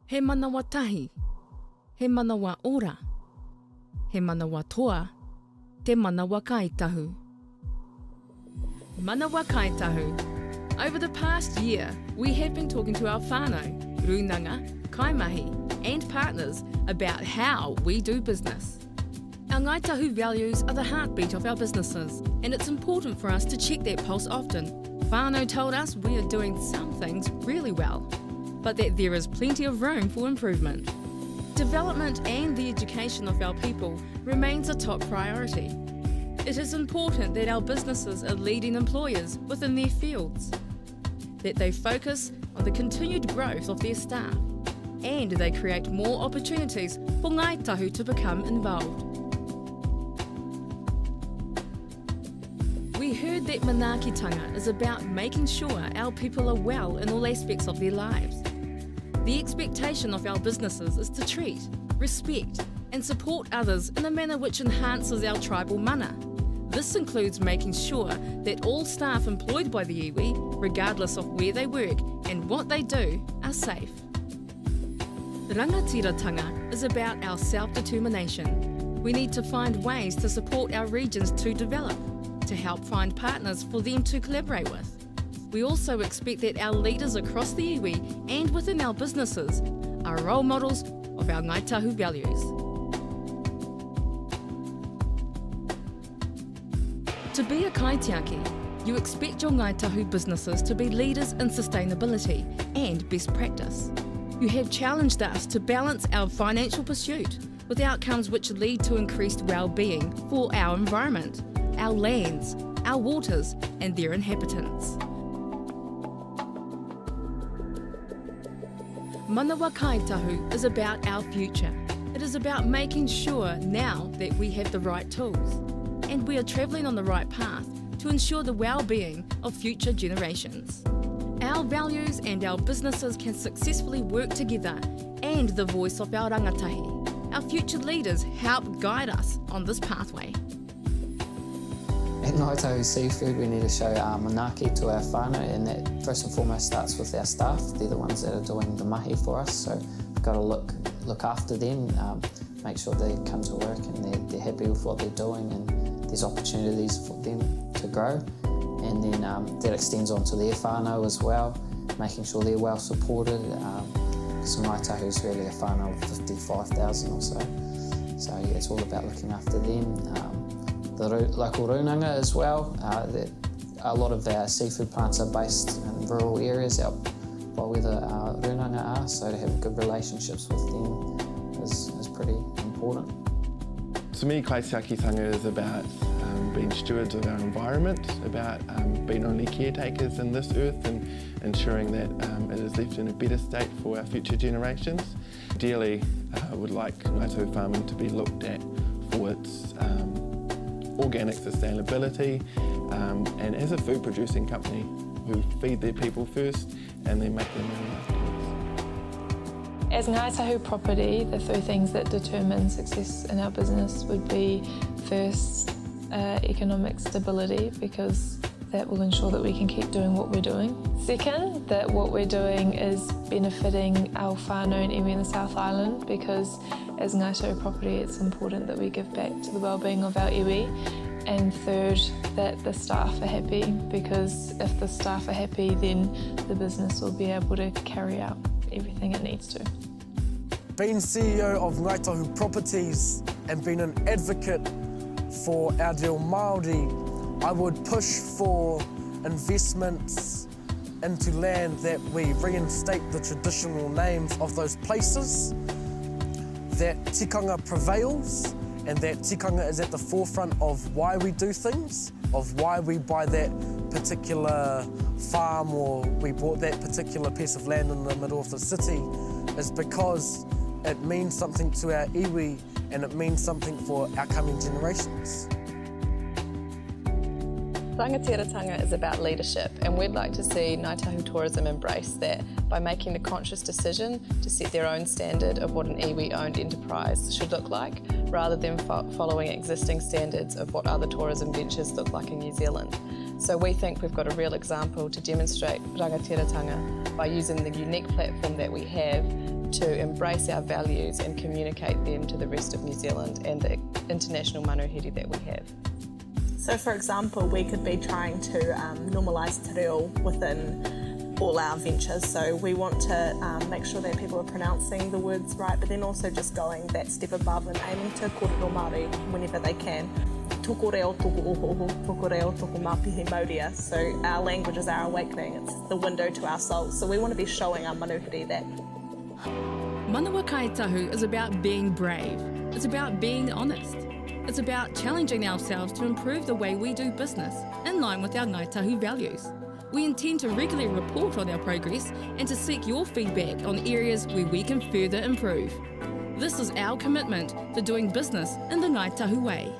He manawa tahi, he manawa ora, he manawa toa, te Manawa Kai Tahu. Manawa Kai Tahu. Over the past year, we have been talking to our whānau, Rūnanga, Kaimahi and partners about how we do business. Our Ngai Tahu values are the heartbeat of our businesses, and it's important for us to check that pulse often. Whānau told us we are doing some things really well, but that there is plenty of room for improvement. Development and the education of our people remains a top priority. It is important that our businesses are leading employers within their fields, that they focus on the continued growth of their staff, and they create more opportunities for Ngai Tahu to become involved. We heard that manaakitanga is about making sure our people are well in all aspects of their lives. The expectation of our businesses is to treat, respect and support others in a manner which enhances our tribal mana. This includes making sure that all staff employed by the iwi, regardless of where they work and what they do, are safe. Rangatiratanga is about our self-determination. We need to find ways to support our regions to develop, to help find partners for them to collaborate with. We also expect that our leaders across the iwi and within our businesses are role models of our Ngai Tahu values. To be a kaitiaki, you expect your Ngai Tahu businesses to be leaders in sustainability and best practice. You have challenged us to balance our financial pursuit with outcomes which lead to increased well-being for our environment, our lands, our waters and their inhabitants. Manawa Kai Tahu is about our future. It is about making sure now that we have the right tools and we are travelling on the right path to ensure the well-being of future generations. Our values and our businesses can successfully work together, and the voice of our rangatahi, our future leaders, help guide us on this pathway. At Ngai Tahu Seafood, we need to show our manaaki to our whānau, and that first and foremost starts with our staff. They're the ones that are doing the mahi for us, so we've got to look after them, make sure they come to work and they're happy with what they're doing, and there's opportunities for them to grow. And then that extends onto their whānau as well, making sure they're well supported. So Ngai Tahu is really a whānau of 55,000 or so. So yeah, it's all about looking after them. The local Rūnanga as well. A lot of our seafood plants are based in rural areas out by where the Rūnanga are, so to have good relationships with them is pretty important. To me, kaitiakitanga is about being stewards of our environment, about being only caretakers in this earth and ensuring that it is left in a better state for our future generations. Ideally, I would like Ngai Tahu farming to be looked at for its organic sustainability and as a food producing company who feed their people first and then make their money afterwards. As Ngai Tahu property, the three things that determine success in our business would be first, economic stability, because that will ensure that we can keep doing what we're doing. Second, that what we're doing is benefiting our whānau and iwi in the South Island, because as Ngai Tahu property it's important that we give back to the well-being of our iwi. And third, that the staff are happy, because if the staff are happy then the business will be able to carry out everything it needs to. Being CEO of Ngai Tahu Properties and being an advocate for our reo Māori, I would push for investments into land that we reinstate the traditional names of those places, that tikanga prevails, and that tikanga is at the forefront of why we do things, of why we buy that particular farm or we bought that particular piece of land in the middle of the city, is because it means something to our iwi and it means something for our coming generations. Rangatiratanga is about leadership, and we'd like to see Ngai Tahu Tourism embrace that by making the conscious decision to set their own standard of what an iwi-owned enterprise should look like, rather than following existing standards of what other tourism ventures look like in New Zealand. So we think we've got a real example to demonstrate rangatiratanga by using the unique platform that we have to embrace our values and communicate them to the rest of New Zealand and the international manuhiri that we have. So for example, we could be trying to normalise te reo within all our ventures. So we want to make sure that people are pronouncing the words right, but then also just going that step above and aiming to kōrero Māori whenever they can. Toko reo, toko ohoho, toko reo, toko mapihi mauria. So our language is our awakening, it's the window to our souls. So we want to be showing our manuhiri that. Manawa Kai Tahu is about being brave. It's about being honest. It's about challenging ourselves to improve the way we do business in line with our Ngai Tahu values. We intend to regularly report on our progress and to seek your feedback on areas where we can further improve. This is our commitment to doing business in the Ngai Tahu way.